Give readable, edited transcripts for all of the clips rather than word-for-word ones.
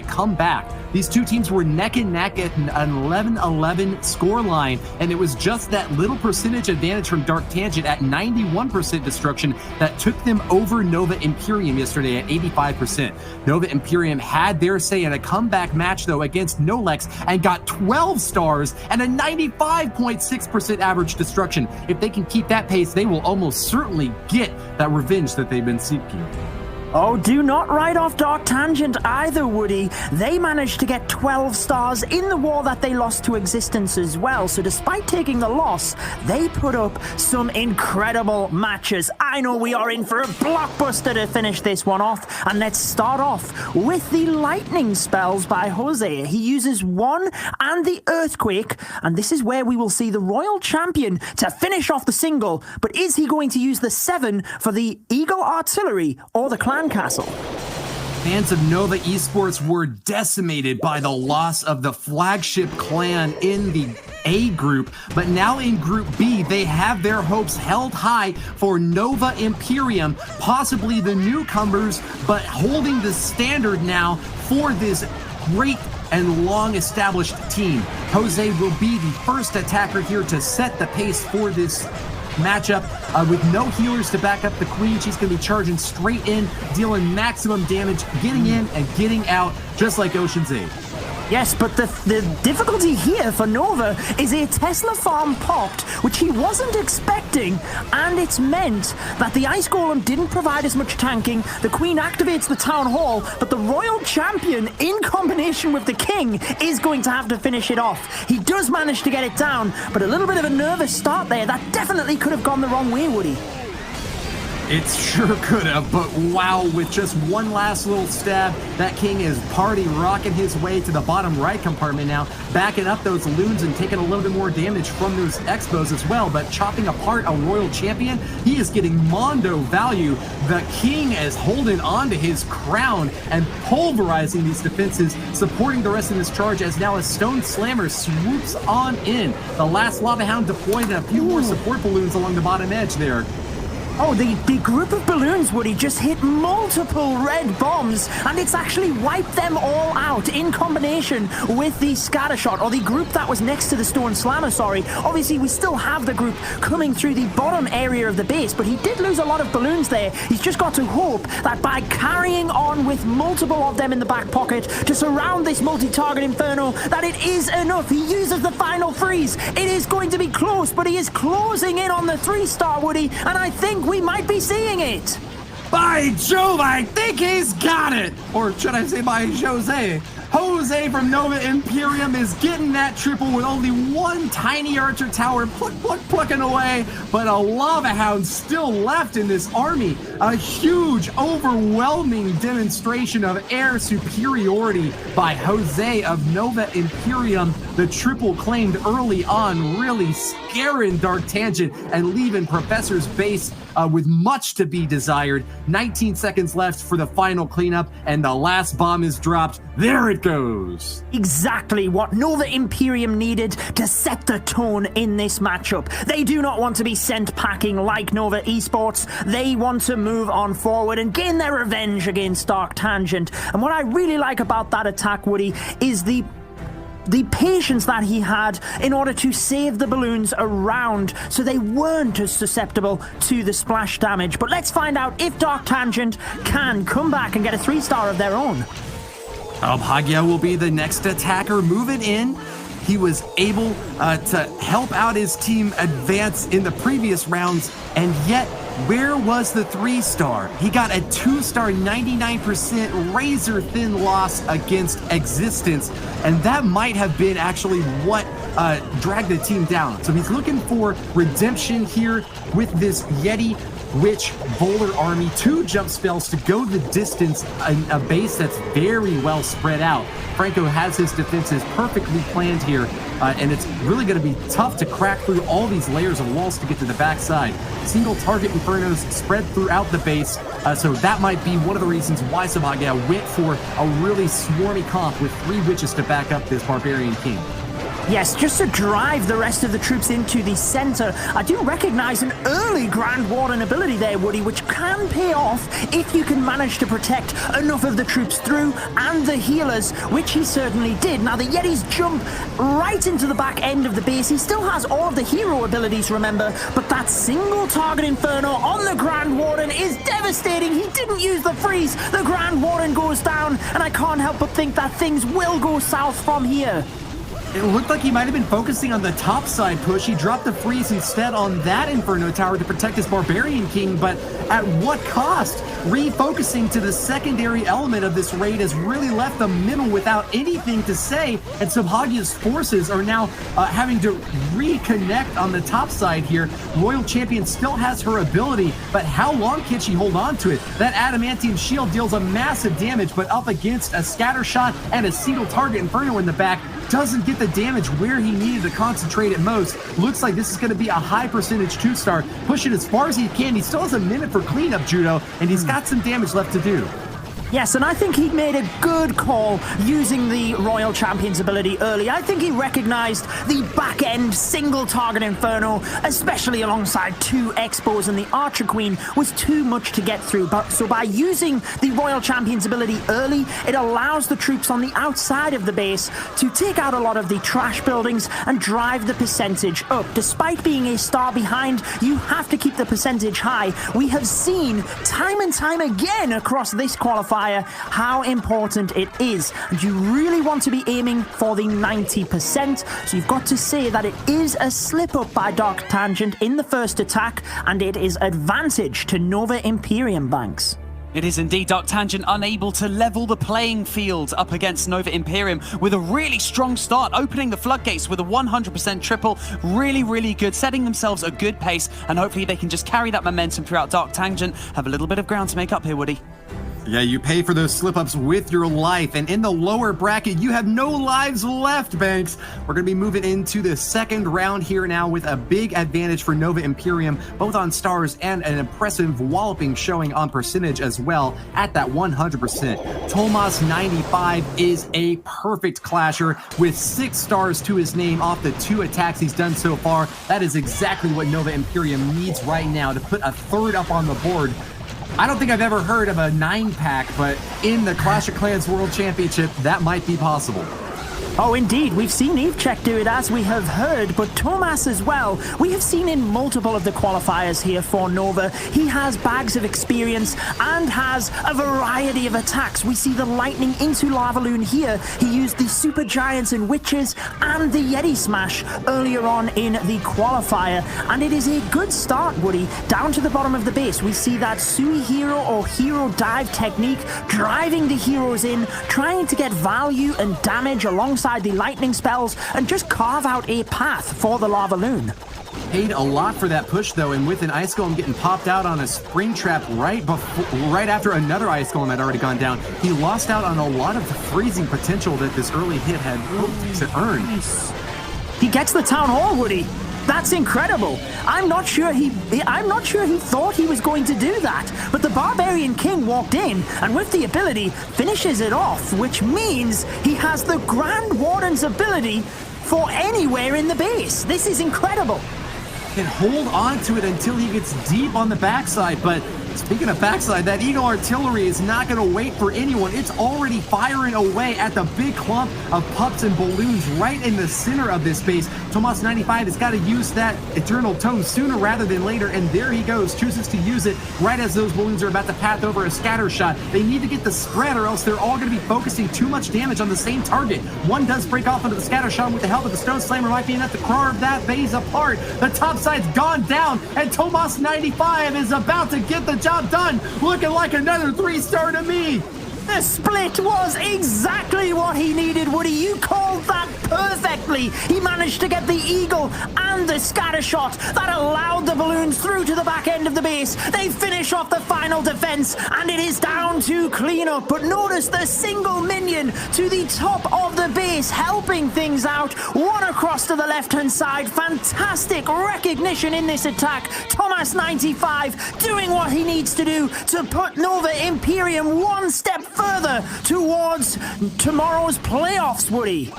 come back. These two teams were neck and neck at an 11-11 score line, and it was just that little percentage advantage from Dark Tangent at 91% destruction that took them over Nova Imperium yesterday at 85%. Nova Imperium had their say in a comeback match, though, against Nolex and got 12 stars and a 95.6% average destruction. If they can keep that pace, they will almost certainly get that revenge that they've been seeking. Oh, do not write off Dark Tangent either, Woody. They managed to get 12 stars in the war that they lost to Existence as well. So despite taking the loss, they put up some incredible matches. I know we are in for a blockbuster to finish this one off. And let's start off with the lightning spells by Jose. He uses one and the earthquake. And this is where we will see the Royal Champion to finish off the single. But is he going to use the 7 for the Eagle Artillery or the Clan Castle? Fans of Nova Esports were decimated by the loss of the flagship clan in the A group, but now in Group B, they have their hopes held high for Nova Imperium, possibly the newcomers, but holding the standard now for this great and long-established team. Jose will be the first attacker here to set the pace for this matchup. With no healers to back up the queen, she's going to be charging straight in, dealing maximum damage, getting in and getting out, just like Ocean's 8. Yes, but the difficulty here for Nova is a Tesla farm popped, which he wasn't expecting, and it's meant that the Ice Golem didn't provide as much tanking. The Queen activates the Town Hall, but the Royal Champion, in combination with the King, is going to have to finish it off. He does manage to get it down, but a little bit of a nervous start there. That definitely could have gone the wrong way, Woody. It sure could have, but wow, with just one last little stab, that King is party rocking his way to the bottom right compartment now, backing up those loons and taking a little bit more damage from those expos as well, but chopping apart a Royal Champion, he is getting Mondo value. The King is holding on to his crown and pulverizing these defenses, supporting the rest of this charge as now a Stone Slammer swoops on in. The last Lava Hound deployed a few more support balloons along the bottom edge there. Oh, the group of balloons, Woody, just hit multiple red bombs, and it's actually wiped them all out in combination with the Scattershot, or the group that was next to the Stone Slammer, sorry. Obviously, we still have the group coming through the bottom area of the base, but he did lose a lot of balloons there. He's just got to hope that by carrying on with multiple of them in the back pocket to surround this multi-target Inferno, that it is enough. He uses the final freeze. It is going to be close, but he is closing in on the 3-star, Woody, and I think we might be seeing it. By Jove, I think he's got it! Or should I say by Jose? Jose from Nova Imperium is getting that triple with only one tiny archer tower plucking away, but a Lava Hound still left in this army. A huge, overwhelming demonstration of air superiority by Jose of Nova Imperium. The triple claimed early on, really scaring Dark Tangent and leaving Professor's base with much to be desired. 19 seconds left for the final cleanup, and the last bomb is dropped. There it goes. Exactly what Nova Imperium needed to set the tone in this matchup. They do not want to be sent packing like Nova Esports. They want to move on forward and gain their revenge against Dark Tangent. And what I really like about that attack, Woody, is the patience that he had in order to save the balloons around so they weren't as susceptible to the splash damage. But let's find out if Dark Tangent can come back and get a 3-star of their own. Hagia will be the next attacker moving in. He was able to help out his team advance in the previous rounds, and yet, where was the 3-star? He got a 2-star, 99% razor-thin loss against Existence, and that might have been actually what dragged the team down. So he's looking for redemption here with this Yeti Witch Bowler army, 2 jump spells to go the distance in a base that's very well spread out. Franco has his defenses perfectly planned here, and it's really going to be tough to crack through all these layers of walls to get to the backside. Single target Infernos spread throughout the base, so that might be one of the reasons why Hagia went for a really swarmy comp with 3 witches to back up this Barbarian King. Yes, just to drive the rest of the troops into the center. I do recognize an early Grand Warden ability there, Woody, which can pay off if you can manage to protect enough of the troops through and the healers, which he certainly did. Now, the Yetis jump right into the back end of the base. He still has all of the hero abilities, remember, but that single target Inferno on the Grand Warden is devastating. He didn't use the freeze. The Grand Warden goes down, and I can't help but think that things will go south from here. It looked like he might have been focusing on the top side push. He dropped the freeze instead on that Inferno Tower to protect his Barbarian King, but at what cost? Refocusing to the secondary element of this raid has really left the middle without anything to say, and so Hagia's forces are now having to reconnect on the top side here. Royal Champion still has her ability, but how long can she hold on to it? That Adamantium Shield deals a massive damage, but up against a Scatter Shot and a single target Inferno in the back, doesn't get the damage where he needed to concentrate at most. Looks like this is going to be a high percentage 2-star. Push it as far as he can. He still has a minute for cleanup, Judo, and he's got some damage left to do. Yes, and I think he made a good call using the Royal Champion's ability early. I think he recognized the back-end single-target Inferno, especially alongside 2 Expos and the Archer Queen, was too much to get through. So by using the Royal Champion's ability early, it allows the troops on the outside of the base to take out a lot of the trash buildings and drive the percentage up. Despite being a star behind, you have to keep the percentage high. We have seen time and time again across this qualifier how important it is, and you really want to be aiming for the 90%, so you've got to say that it is a slip up by Dark Tangent in the first attack, and it is advantage to Nova Imperium Banks. It is indeed Dark Tangent unable to level the playing field up against Nova Imperium with a really strong start, opening the floodgates with a 100% triple. Really good, setting themselves a good pace, and hopefully they can just carry that momentum throughout Dark Tangent. Have a little bit of ground to make up here, Woody. Yeah, you pay for those slip-ups with your life, and in the lower bracket, you have no lives left, Banks. We're going to be moving into the second round here now with a big advantage for Nova Imperium, both on stars and an impressive walloping showing on percentage as well at that 100%. Tomas 95 is a perfect clasher with 6 stars to his name off the 2 attacks he's done so far. That is exactly what Nova Imperium needs right now to put a third up on the board. I don't think I've ever heard of a 9-pack, but in the Clash of Clans World Championship, that might be possible. Oh, indeed. We've seen Evechek do it, as we have heard, but Tomas as well. We have seen in multiple of the qualifiers here for Nova. He has bags of experience and has a variety of attacks. We see the lightning into Lavaloon here. He used the Super Giants and Witches and the Yeti Smash earlier on in the qualifier, and it is a good start, Woody. Down to the bottom of the base, we see that Sui Hero or Hero Dive technique, driving the heroes in, trying to get value and damage alongside the lightning spells and just carve out a path for the Lavaloon. Paid a lot for that push though, and with an Ice Golem getting popped out on a Spring Trap right after another Ice Golem had already gone down, he lost out on a lot of the freezing potential that this early hit had hoped to earn. Nice. He gets the Town Hall, Woody. That's incredible. I'm not sure he thought he was going to do that, but the Barbarian King walked in and with the ability finishes it off, which means he has the Grand Warden's ability for anywhere in the base. This is incredible. Can hold on to it until he gets deep on the backside, but speaking of backside, that Eagle Artillery is not going to wait for anyone. It's already firing away at the big clump of pups and balloons right in the center of this base. Tomas 95 has got to use that Eternal Tome sooner rather than later, and there he goes, chooses to use it right as those balloons are about to path over a scatter shot. They need to get the spread or else they're all going to be focusing too much damage on the same target. One does break off into the scatter shot with the help of the Stone Slammer, might be enough to carve that base apart. The top side's gone down, and Tomas 95 is about to get the job done, looking like another 3-star to me. The split was exactly what he needed, Woody. You called that perfectly. He managed to get the Eagle and the scatter shot that allowed the balloons through to the back end of the base. They finish off the final defense, and it is down to cleanup. But notice the single minion to the top of the base, helping things out. One across to the left-hand side. Fantastic recognition in this attack. Tomas 95 doing what he needs to do to put Nova Imperium one step further towards tomorrow's playoffs, Woody.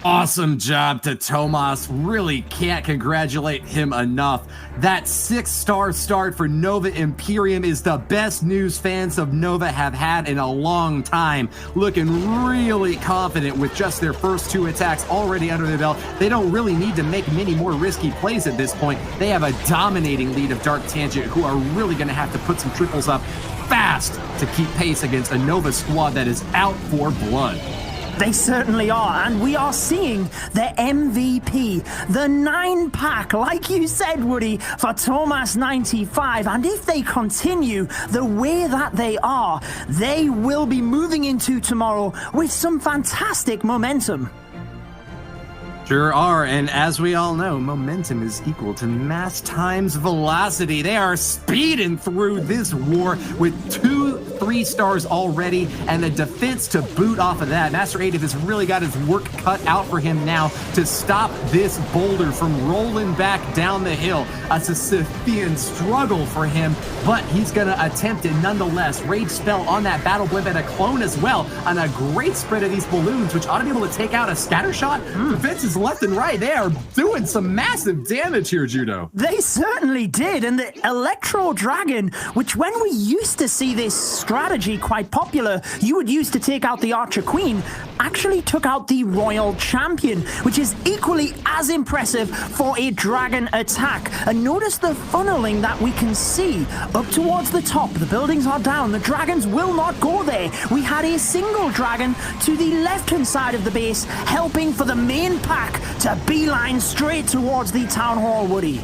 Awesome job to Tomas. Really can't congratulate him enough. That 6-star start for Nova Imperium is the best news fans of Nova have had in a long time. Looking really confident with just their first 2 attacks already under their belt. They don't really need to make many more risky plays at this point. They have a dominating lead of Dark Tangent, who are really going to have to put some triples up fast to keep pace against a Nova squad that is out for blood. They certainly are, and we are seeing the MVP, the 9-pack, like you said, Woody, for Tomas 95. And if they continue the way that they are, they will be moving into tomorrow with some fantastic momentum. Sure are, and as we all know, momentum is equal to mass times velocity. They are speeding through this war with 2 3-stars already, and the defense to boot off of that. Master Atif has really got his work cut out for him now to stop this boulder from rolling back down the hill. A Sisyphean struggle for him, but he's going to attempt it nonetheless. Rage spell on that battle blimp and a clone as well, and a great spread of these balloons, which ought to be able to take out a scatter shot. Defense is left and right. They are doing some massive damage here, Judo. They certainly did, and the Electro Dragon, which when we used to see this strategy quite popular, you would use to take out the Archer Queen, actually took out the Royal Champion, which is equally as impressive for a dragon attack. And notice the funneling that we can see up towards the top. The buildings are down. The dragons will not go there. We had a single dragon to the left-hand side of the base, helping for the main pack to beeline straight towards the Town Hall, Woody.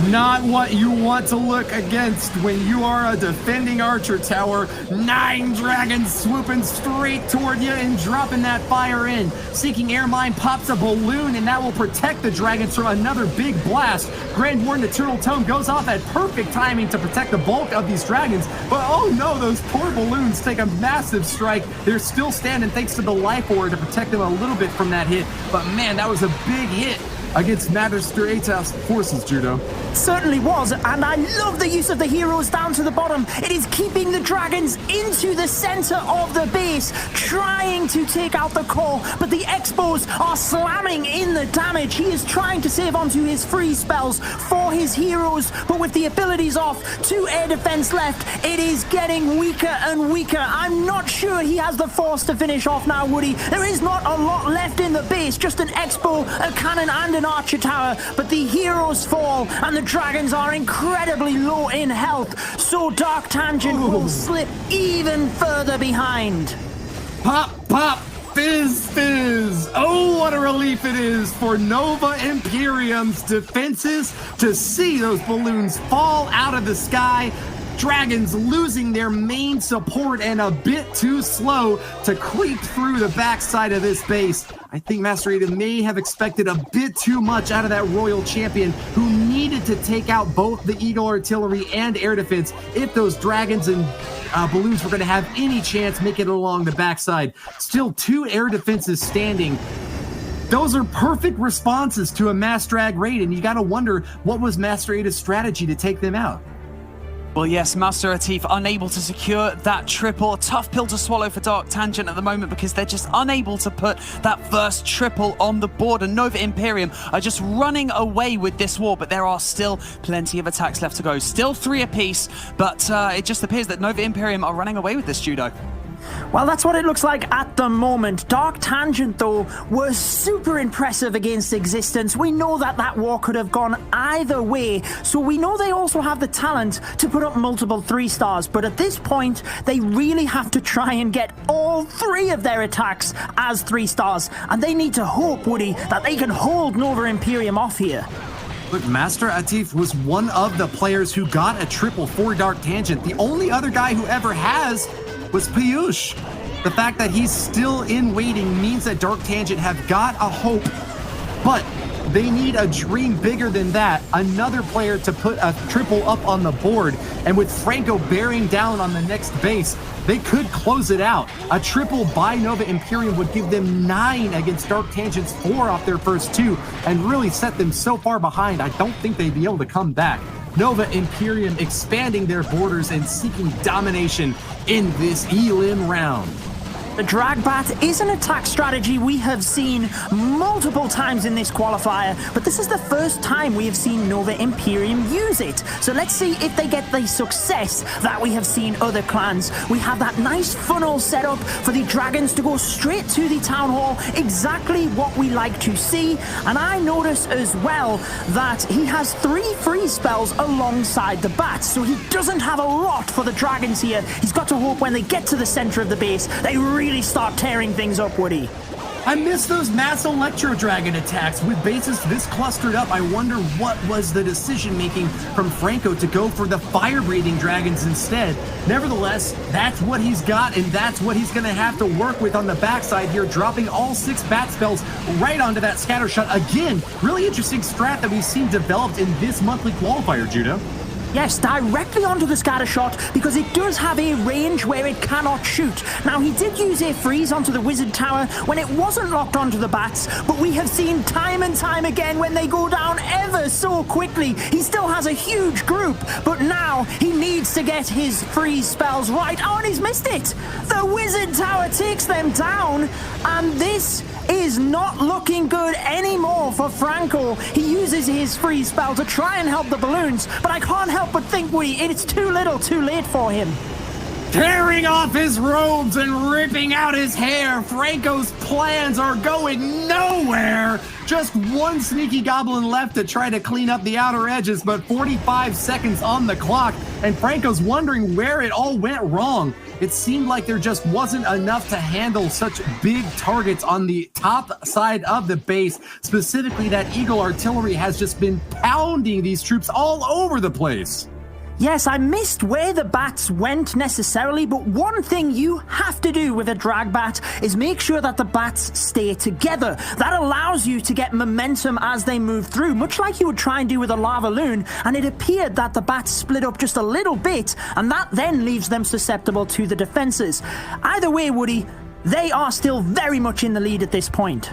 Not what you want to look against when you are a defending archer tower. 9 dragons swooping straight toward you and dropping that fire in. Seeking Air Mine pops a balloon, and that will protect the dragons from another big blast. Grand Warden, the Turtle Tome, goes off at perfect timing to protect the bulk of these dragons. But oh no, those poor balloons take a massive strike. They're still standing thanks to the Life Orb to protect them a little bit from that hit. But man, that was a big hit against Master Atif's forces, Judo. Certainly was, and I love the use of the heroes down to the bottom. It is keeping the dragons into the center of the base, trying to take out the core, but the Expos are slamming in the damage. He is trying to save onto his free spells for his heroes, but with the abilities off, 2 air defense left, it is getting weaker and weaker. I'm not sure he has the force to finish off now, Woody. There is not a lot left in the base, just an Expo, a cannon, and an archer tower, but the heroes fall, and the dragons are incredibly low in health, so Dark Tangent will slip even further behind. Pop, pop, fizz, fizz. Oh, what a relief it is for Nova Imperium's defenses to see those balloons fall out of the sky. Dragons losing their main support and a bit too slow to creep through the backside of this base. I think Master Atif may have expected a bit too much out of that Royal Champion, who needed to take out both the Eagle Artillery and air defense if those dragons and balloons were going to have any chance making it along the backside. Still 2 air defenses standing. Those are perfect responses to a mass drag raid, and you got to wonder, what was Master Atif's strategy to take them out? Well, yes, Master Atif unable to secure that triple. A tough pill to swallow for Dark Tangent at the moment because they're just unable to put that first triple on the board. And Nova Imperium are just running away with this war, but there are still plenty of attacks left to go. Still 3 apiece, but it just appears that Nova Imperium are running away with this, Judo. Well, that's what it looks like at the moment. Dark Tangent, though, was super impressive against Existence. We know that that war could have gone either way, so we know they also have the talent to put up multiple 3-stars, but at this point, they really have to try and get all 3 of their attacks as 3-stars, and they need to hope, Woody, that they can hold Nova Imperium off here. Look, Master Atif was one of the players who got a triple for Dark Tangent. The only other guy who ever has was Piyush. The fact that he's still in waiting means that Dark Tangent have got a hope, but they need a dream bigger than that. Another player to put a triple up on the board, and with Franco bearing down on the next base, they could close it out. A triple by Nova Imperium would give them 9 against Dark Tangent's 4 off their first 2, and really set them so far behind, I don't think they'd be able to come back. Nova Imperium expanding their borders and seeking domination in this Elim round. The drag bat is an attack strategy we have seen multiple times in this qualifier, but this is the first time we have seen Nova Imperium use it. So let's see if they get the success that we have seen other clans. We have that nice funnel set up for the dragons to go straight to the town hall, exactly what we like to see. And I notice as well that he has 3 freeze spells alongside the bats, so he doesn't have a lot for the dragons here. He's got to hope when they get to the center of the base, they really start tearing things up, Woody. I miss those mass electro dragon attacks. With bases this clustered up, I wonder what was the decision making from Franco to go for the fire breathing dragons instead. Nevertheless, that's what he's got, and that's what he's going to have to work with on the backside here, dropping all 6 bat spells right onto that scatter shot. Again, really interesting strat that we've seen developed in this monthly qualifier, Judo. Yes, directly onto the scatter shot, because it does have a range where it cannot shoot. Now, he did use a freeze onto the wizard tower when it wasn't locked onto the bats, but we have seen time and time again when they go down ever so quickly. He still has a huge group, but now he needs to get his freeze spells right. Oh, and he's missed it! The wizard tower takes them down, and this is not looking good anymore for Franco. He uses his freeze spell to try and help the balloons, but I can't help but think, Woody, it's too little too late for him. Tearing off his robes and ripping out his hair, Franco's plans are going nowhere. Just one sneaky goblin left to try to clean up the outer edges, but 45 seconds on the clock, and Franco's wondering where it all went wrong. It seemed like there just wasn't enough to handle such big targets on the top side of the base. Specifically, that Eagle artillery has just been pounding these troops all over the place. Yes, I missed where the bats went necessarily, but one thing you have to do with a drag bat is make sure that the bats stay together. That allows you to get momentum as they move through, much like you would try and do with a lava loon, and it appeared that the bats split up just a little bit, and that then leaves them susceptible to the defenses. Either way, Woody, they are still very much in the lead at this point.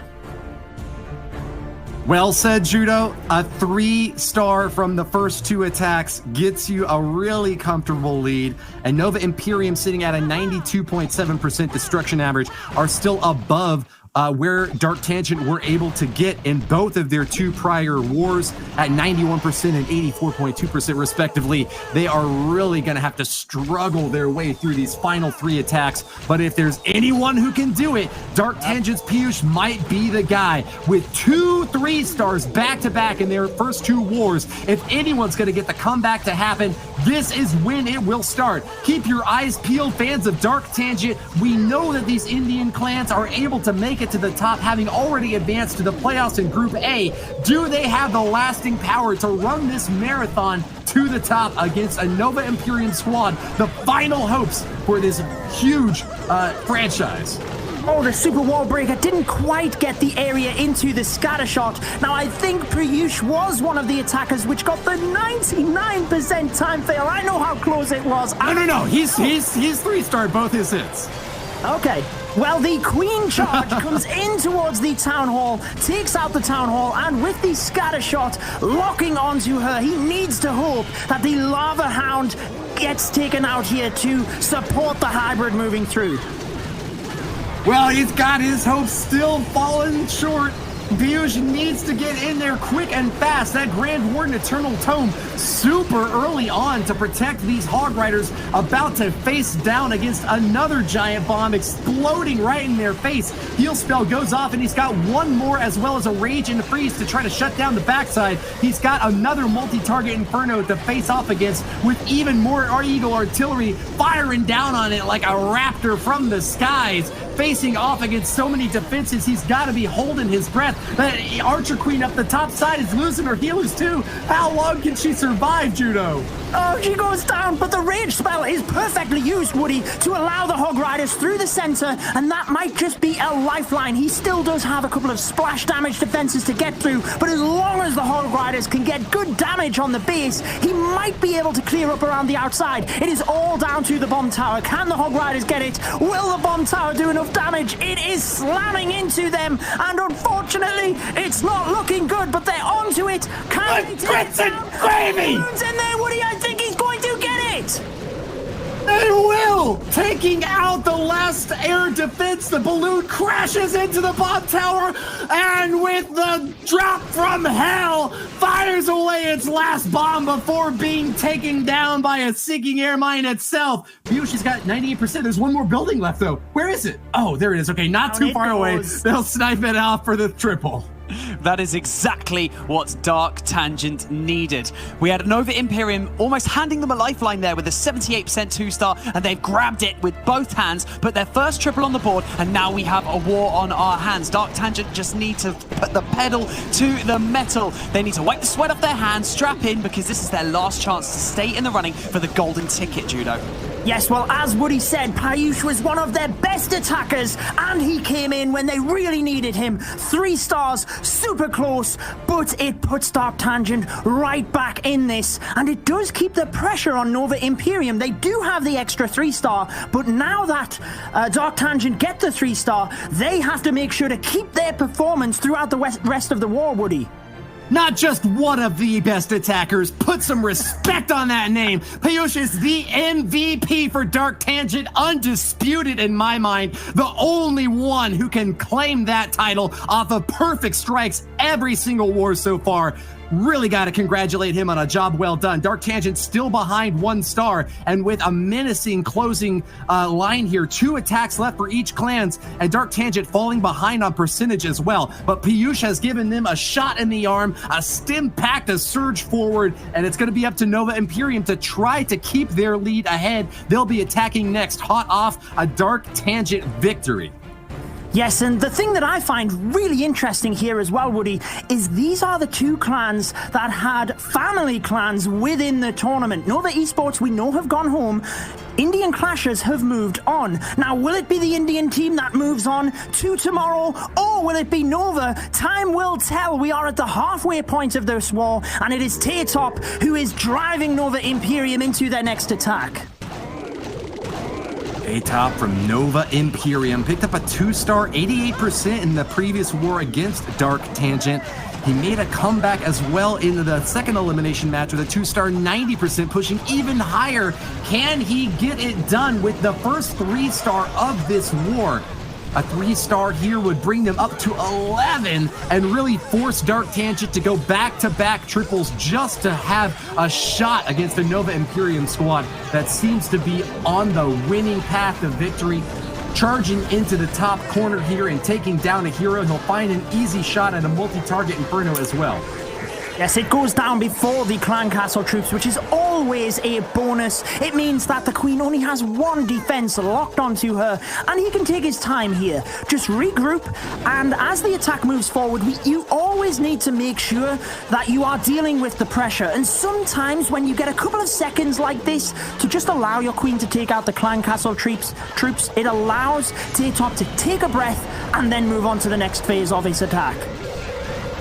Well said, Judo. A 3-star from the first 2 attacks gets you a really comfortable lead. And Nova Imperium, sitting at a 92.7% destruction average, are still above where Dark Tangent were able to get in both of their 2 prior wars at 91% and 84.2% respectively. They are really going to have to struggle their way through these final 3 attacks. But if there's anyone who can do it, Dark Tangent's Piyush might be the guy. With 2 3-stars back-to-back in their first 2 wars, if anyone's going to get the comeback to happen, this is when it will start. Keep your eyes peeled, fans of Dark Tangent. We know that these Indian clans are able to make it to the top, having already advanced to the playoffs in Group A. Do they have the lasting power to run this marathon to the top against a Nova Imperium squad? The final hopes for this huge franchise. Oh, the super wall breaker didn't quite get the area into the scatter shot. Now, I think Piyush was one of the attackers which got the 99% time fail. I know how close it was. No. He's 3-star both his hits. Okay. Well, the Queen charge comes in towards the Town Hall, takes out the Town Hall, and with the scatter shot locking onto her, he needs to hope that the Lava Hound gets taken out here to support the hybrid moving through. Well, he's got his hopes still falling short. Piyush needs to get in there quick and fast. That Grand Warden Eternal Tome super early on to protect these Hog Riders about to face down against another giant bomb exploding right in their face. Heal spell goes off, and he's got one more as well as a Rage and Freeze to try to shut down the backside. He's got another multi-target Inferno to face off against with even more Eagle artillery firing down on it like a raptor from the skies. Facing off against so many defenses, he's got to be holding his breath. That Archer Queen up the top side is losing her healers too. How long can she survive, Judo? Oh, she goes down, but the rage spell is perfectly used, Woody, to allow the Hog Riders through the center, and that might just be a lifeline. He still does have a couple of splash damage defenses to get through, but as long as the Hog Riders can get good damage on the base, he might be able to clear up around the outside. It is all down to the bomb tower. Can the Hog Riders get it? Will the bomb tower do enough damage? It is slamming into them, and unfortunately, it's not looking good, but they're onto it. Can they take it down? Gravy! Balloons in there, Woody. I think he's going to get it. They will! Taking out the last air defense, the balloon crashes into the bomb tower, and with the drop from hell, fires away its last bomb before being taken down by a sinking air mine itself. Piyush has got 98%. There's one more building left, though. Where is it? Oh, there it is. Okay, not too far away. They'll snipe it out for the triple. That is exactly what Dark Tangent needed. We had Nova Imperium almost handing them a lifeline there with a 78% 2-star, and they've grabbed it with both hands, put their first triple on the board, and now we have a war on our hands. Dark Tangent just need to put the pedal to the metal. They need to wipe the sweat off their hands, strap in, because this is their last chance to stay in the running for the golden ticket, Judo. Yes, well, as Woody said, Piyush was one of their best attackers, and he came in when they really needed him. 3 stars, super close, but it puts Dark Tangent right back in this, and it does keep the pressure on Nova Imperium. They do have the extra 3-star, but now that Dark Tangent get the 3-star, they have to make sure to keep their performance throughout the rest of the war, Woody. Not just one of the best attackers, put some respect on that name. Piyush is the MVP for Dark Tangent, undisputed in my mind. The only one who can claim that title off of perfect strikes every single war so far. Really got to congratulate him on a job well done. Dark Tangent still behind 1 star, and with a menacing closing line here, 2 attacks left for each clans, and Dark Tangent falling behind on percentage as well. But Piyush has given them a shot in the arm, a stim pack to surge forward, and it's going to be up to Nova Imperium to try to keep their lead ahead. They'll be attacking next, hot off a Dark Tangent victory. Yes, and the thing that I find really interesting here as well, Woody, is these are the 2 clans that had family clans within the tournament. Nova Esports, we know, have gone home. Indian Clashers have moved on. Now, will it be the Indian team that moves on to tomorrow, or will it be Nova? Time will tell. We are at the halfway point of this war, and it is Taytop who is driving Nova Imperium into their next attack. Taytop from Nova Imperium picked up a 2-star, 88% in the previous war against Dark Tangent. He made a comeback as well in the second elimination match with a 2-star, 90%, pushing even higher. Can he get it done with the first 3-star of this war? A 3-star here would bring them up to 11 and really force Dark Tangent to go back-to-back triples just to have a shot against the Nova Imperium squad that seems to be on the winning path to victory. Charging into the top corner here and taking down a hero. He'll find an easy shot at a multi-target Inferno as well. Yes, it goes down before the Clan Castle troops, which is always a bonus. It means that the Queen only has 1 defense locked onto her, and he can take his time here. Just regroup, and as the attack moves forward, you always need to make sure that you are dealing with the pressure. And sometimes when you get a couple of seconds like this to just allow your Queen to take out the Clan Castle troops, it allows Taytop to take a breath and then move on to the next phase of his attack.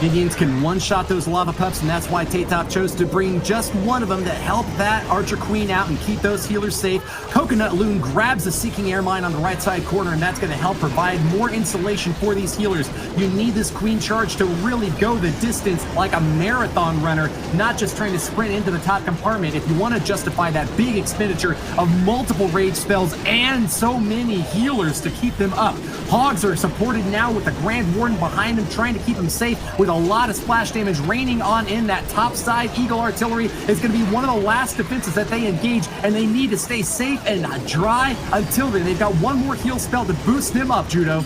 Indians can one-shot those lava pups, and that's why Taytop chose to bring just one of them to help that Archer Queen out and keep those healers safe. Coconut Loon grabs the Seeking Air Mine on the right side corner, and that's going to help provide more insulation for these healers. You need this Queen charge to really go the distance like a marathon runner, not just trying to sprint into the top compartment. If you want to justify that big expenditure of multiple rage spells and so many healers to keep them up. Hogs are supported now with the Grand Warden behind them, trying to keep them safe with a lot of splash damage raining on in that top side. Eagle Artillery is going to be one of the last defenses that they engage, and they need to stay safe and dry until then. They've got one more heal spell to boost them up, Judo.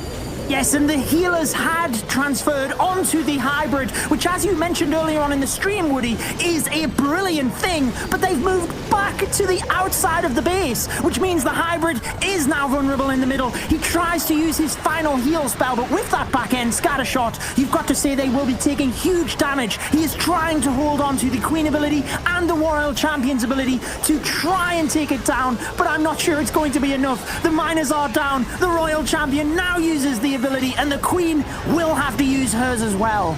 Yes, and the healers had transferred onto the hybrid, which, as you mentioned earlier on in the stream, Woody, is a brilliant thing, but they've moved back to the outside of the base, which means the hybrid is now vulnerable in the middle. He tries to use his final heal spell, but with that back-end scatter shot, you've got to say they will be taking huge damage. He is trying to hold on to the Queen ability and the Royal Champion's ability to try and take it down, but I'm not sure it's going to be enough. The miners are down. The Royal Champion now uses the ability, and the Queen will have to use hers as well.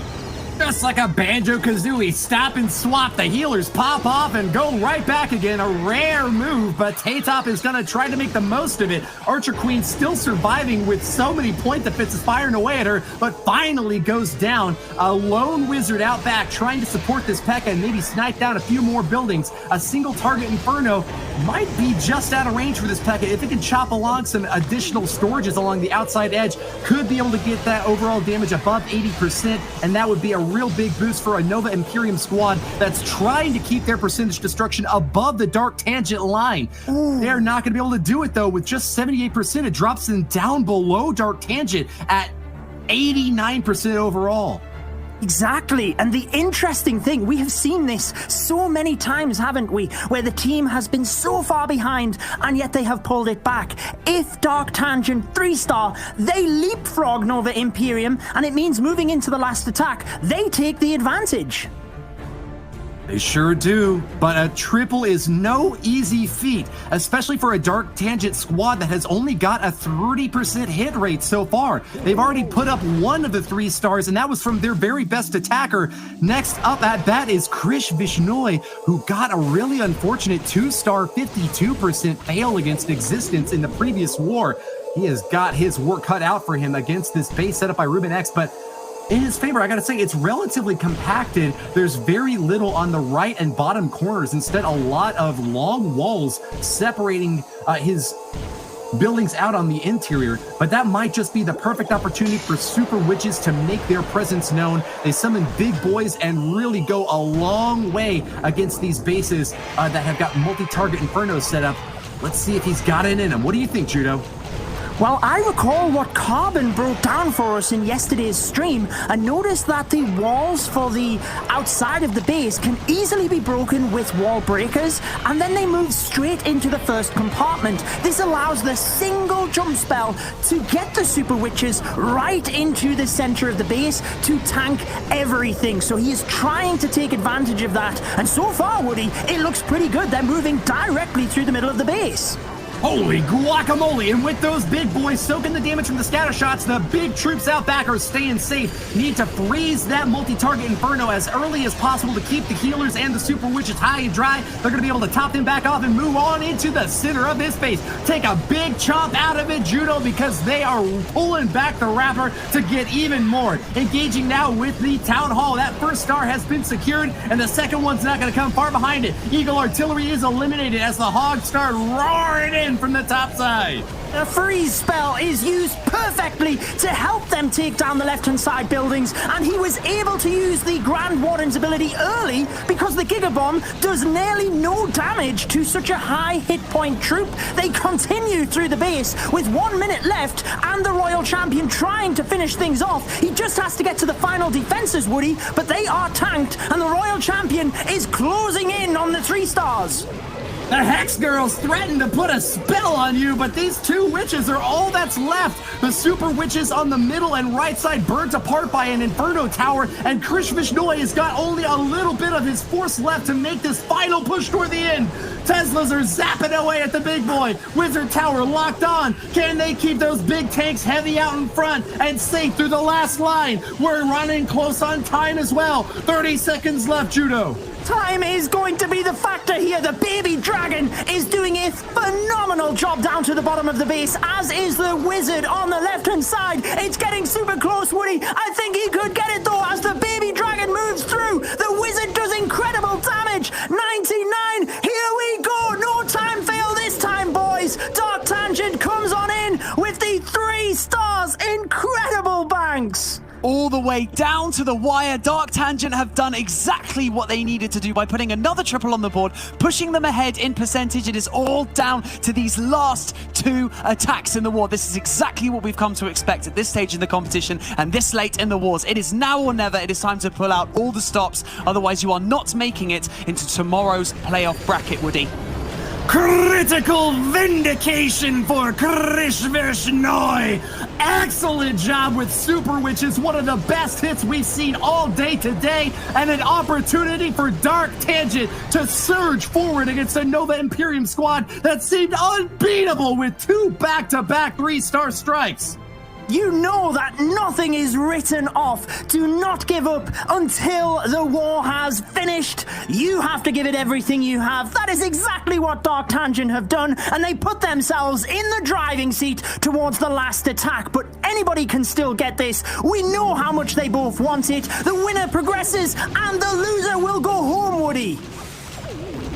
Just like a Banjo-Kazooie, stop and swap. The healers pop off and go right back again. A rare move, but Taytop is going to try to make the most of it. Archer Queen still surviving with so many point defenses firing away at her, but finally goes down. A lone wizard out back trying to support this P.E.K.K.A. and maybe snipe down a few more buildings. A single target Inferno might be just out of range for this P.E.K.K.A. If it can chop along some additional storages along the outside edge, could be able to get that overall damage above 80%, and that would be a real big boost for a Nova Imperium squad that's trying to keep their percentage destruction above the Dark Tangent line. They're not going to be able to do it, though. With just 78%, it drops them down below Dark Tangent at 89% overall. Exactly, and the interesting thing, we have seen this so many times, haven't we, where the team has been so far behind and yet they have pulled it back. If Dark Tangent 3-star, they leapfrog Nova Imperium, and it means moving into the last attack, they take the advantage. They sure do, but a triple is no easy feat, especially for a Dark Tangent squad that has only got a 30% hit rate so far. They've already put up one of the 3 stars, and that was from their very best attacker. Next up at bat is Vishnoy, who got a really unfortunate 2-star 52% fail against Existence in the previous war. He has got his work cut out for him against this base set up by Reuben X, but in his favor, I gotta say, it's relatively compacted. There's very little on the right and bottom corners. Instead, a lot of long walls separating his buildings out on the interior, but that might just be the perfect opportunity for Super Witches to make their presence known. They summon big boys and really go a long way against these bases that have got multi-target Infernos set up. Let's see if he's got it in him. What do you think, Judo? Well, I recall what Carbon broke down for us in yesterday's stream and noticed that the walls for the outside of the base can easily be broken with wall breakers, and then they move straight into the first compartment. This allows the single jump spell to get the Super Witches right into the center of the base to tank everything. So he is trying to take advantage of that, and so far, Woody, it looks pretty good. They're moving directly through the middle of the base. Holy guacamole! And with those big boys soaking the damage from the scatter shots, the big troops out back are staying safe. Need to freeze that multi-target Inferno as early as possible to keep the healers and the Super Witches high and dry. They're going to be able to top them back off and move on into the center of this base. Take a big chomp out of it, Judo, because they are pulling back the wrapper to get even more. Engaging now with the Town Hall. That first star has been secured, and the second one's not going to come far behind it. Eagle Artillery is eliminated as the Hogs start roaring in from the top side. A freeze spell is used perfectly to help them take down the left-hand side buildings, and he was able to use the Grand Warden's ability early because the Giga Bomb does nearly no damage to such a high hit point troop. They continue through the base with 1 minute left, and the Royal Champion trying to finish things off. He just has to get to the final defenses, Woody, but they are tanked, and the Royal Champion is closing in on the 3 stars. The Hex Girls threaten to put a spell on you, but these 2 witches are all that's left. The Super Witches on the middle and right side burnt apart by an Inferno Tower, and Vishnoy has got only a little bit of his force left to make this final push toward the end. Teslas are zapping away at the big boy. Wizard Tower locked on. Can they keep those big tanks heavy out in front and safe through the last line? We're running close on time as well. 30 seconds left, Judo. Time is going to be the factor here. The baby dragon is doing a phenomenal job down to the bottom of the base, as is the wizard on the left-hand side. It's getting super close, Woody. I think he could get it, though, as the baby dragon moves through. The wizard does incredible damage. 99. Here we go. No time fail this time, boys. Dark Tangent comes on in with the 3 stars. Incredible banks. All the way down to the wire. Dark Tangent have done exactly what they needed to do by putting another triple on the board, pushing them ahead in percentage. It is all down to these last 2 attacks in the war. This is exactly what we've come to expect at this stage in the competition and this late in the wars. It is now or never. It is time to pull out all the stops. Otherwise, you are not making it into tomorrow's playoff bracket, Woody. Critical vindication for Vishnoy. Excellent job with Super Witches, one of the best hits we've seen all day today, and an opportunity for Dark Tangent to surge forward against a Nova Imperium squad that seemed unbeatable with 2 back-to-back 3-star strikes. You know that nothing is written off. Do not give up until the war has finished. You have to give it everything you have. That is exactly what Dark Tangent have done, and they put themselves in the driving seat towards the last attack. But anybody can still get this. We know how much they both want it. The winner progresses, and the loser will go home, Woody.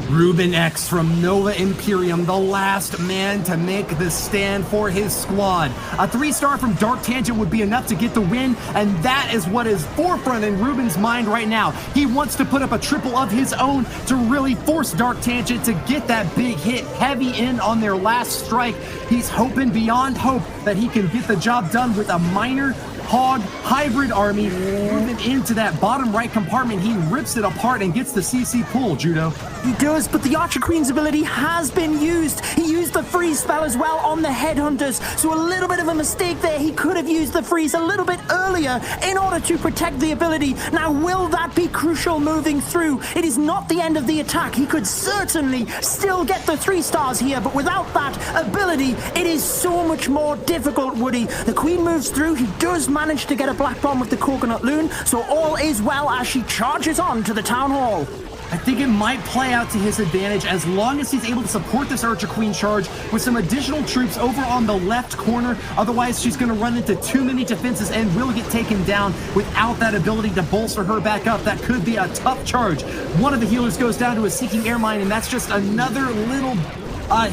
Reuben X from Nova Imperium, the last man to make the stand for his squad. A 3-star from Dark Tangent would be enough to get the win, and that is what is forefront in Reuben's mind right now. He wants to put up a triple of his own to really force Dark Tangent to get that big hit heavy in on their last strike. He's hoping beyond hope that he can get the job done with a minor Hog hybrid army. Moving into that bottom right compartment, he rips it apart and gets the CC pull, Judo. He does, but the Archer Queen's ability has been used. He used the freeze spell as well on the headhunters, so a little bit of a mistake there. He could have used the freeze a little bit earlier in order to protect the ability. Now, will that be crucial moving through? It is not the end of the attack. He could certainly still get the 3 stars here, but without that ability, it is so much more difficult, Woody. The Queen moves through. He does manage to get a black bomb with the coconut loon, so all is well as she charges on to the town hall. I think it might play out to his advantage as long as he's able to support this Archer Queen charge with some additional troops over on the left corner. Otherwise, she's going to run into too many defenses and will get taken down without that ability to bolster her back up. That could be a tough charge. One of the healers goes down to a Seeking Air Mine, and that's just another little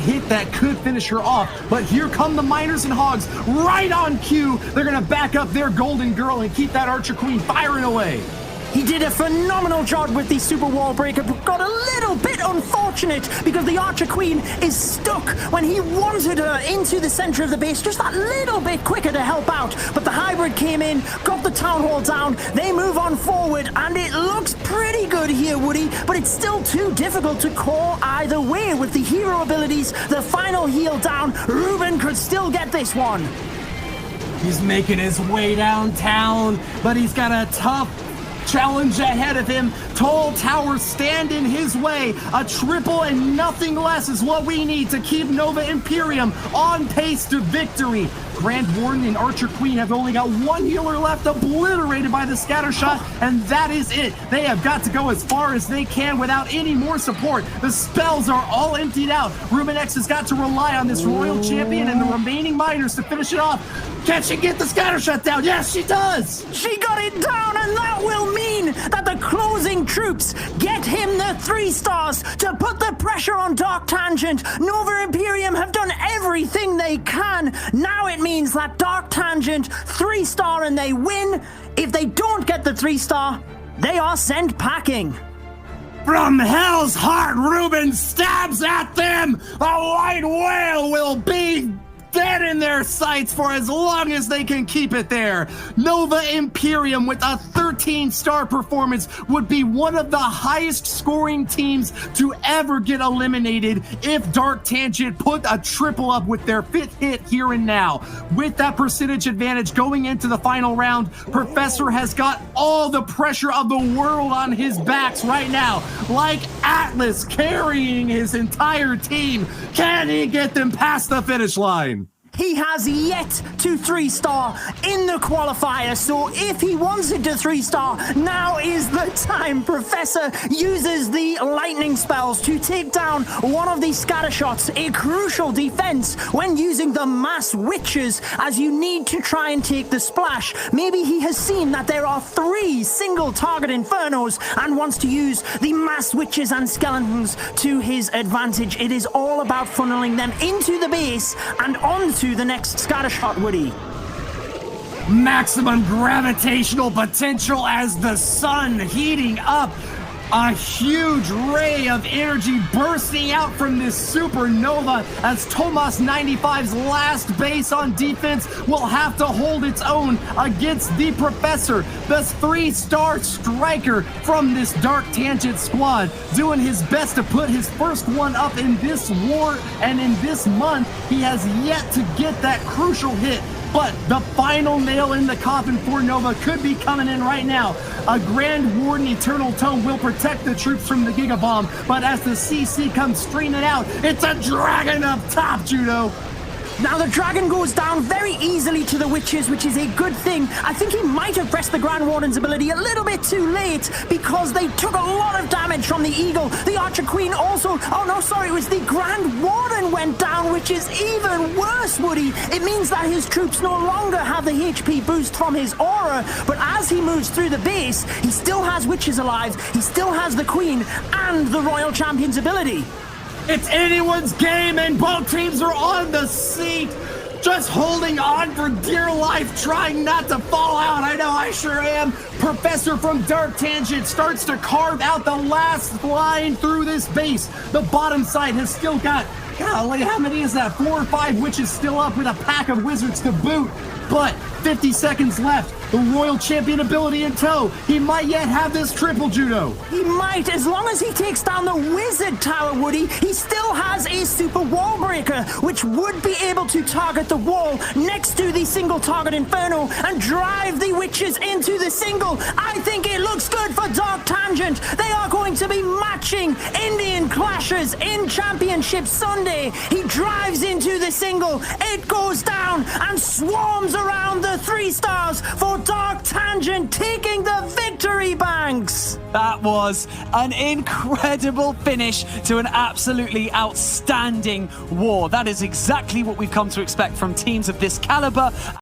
hit that could finish her off. But here come the Miners and Hogs right on cue. They're going to back up their Golden Girl and keep that Archer Queen firing away. He did a phenomenal job with the Super Wall Breaker, but got a little bit unfortunate because the Archer Queen is stuck when he wanted her into the center of the base just that little bit quicker to help out. But the hybrid came in, got the town hall down, they move on forward, and it looks pretty good here, Woody, but it's still too difficult to call either way. With the hero abilities, the final heal down, Reuben could still get this one. He's making his way downtown, but he's got a tough challenge ahead of him. Tall towers stand in his way. A triple and nothing less is what we need to keep Nova Imperium on pace to victory. Grand Warden and Archer Queen have only got one healer left, obliterated by the scatter shot, and that is it. They have got to go as far as they can without any more support. The spells are all emptied out. Reuben X has got to rely on this Royal Champion and the remaining Miners to finish it off. Can she get the scatter shot down? Yes, she does! She got it down, and that will mean that the closing troops get him the 3 stars to put the pressure on Dark Tangent. Nova Imperium have done everything they can. Now it means that Dark Tangent 3-star and they win. If they don't get the 3-star, they are sent packing. From Hell's Heart, Reuben stabs at them. The white whale will be dead in their sights for as long as they can keep it there. Nova Imperium with a 13-star performance would be one of the highest scoring teams to ever get eliminated if Dark Tangent put a triple up with their 5th hit here and now. With that percentage advantage going into the final round, Professor has got all the pressure of the world on his backs right now, like Atlas carrying his entire team. Can he get them past the finish line? He has yet to 3-star in the qualifier, so if he wanted to 3-star, now is the time. Professor uses the lightning spells to take down one of the scatter shots, a crucial defense when using the mass witches, as you need to try and take the splash. Maybe he has seen that there are 3 single target infernos and wants to use the mass witches and skeletons to his advantage. It is all about funneling them into the base and onto the next scatter shot, Woody. Maximum gravitational potential as the sun heating up. A huge ray of energy bursting out from this supernova as Tomas 95's last base on defense will have to hold its own against the Professor, the 3-star striker from this Dark Tangent squad, doing his best to put his first one up in this war, and in this month he has yet to get that crucial hit. But the final nail in the coffin for Nova could be coming in right now. A Grand Warden Eternal Tome will protect the troops from the Giga Bomb, but as the CC comes streaming out, it's a dragon up top, Judo. Now the dragon goes down very easily to the witches, which is a good thing. I think he might have pressed the Grand Warden's ability a little bit too late because they took a lot of damage from the eagle. The Archer Queen also, oh no, sorry, it was the Grand Warden went down, which is even worse, Woody. It means that his troops no longer have the HP boost from his aura, but as he moves through the base, he still has witches alive, he still has the Queen and the Royal Champion's ability. It's anyone's game, and both teams are on the seat, just holding on for dear life, trying not to fall out. I know I sure am. Professor from Dark Tangent starts to carve out the last line through this base. The bottom side has still got, golly, how many is that? 4 or 5 witches still up with a pack of wizards to boot. But 50 seconds left. The Royal Champion ability in tow. He might yet have this triple judo. He might, as long as he takes down the wizard tower, Woody. He still has a super wall breaker, which would be able to target the wall next to the single target inferno and drive the witches into the single. I think it looks good for Dark Tangent. They are going to be matching Indian Clashers in Championship Sunday. He drives into the single. It goes down and swarms around the 3 stars for Dark Tangent, taking the victory banks. That was an incredible finish to an absolutely outstanding war. That is exactly what we've come to expect from teams of this caliber.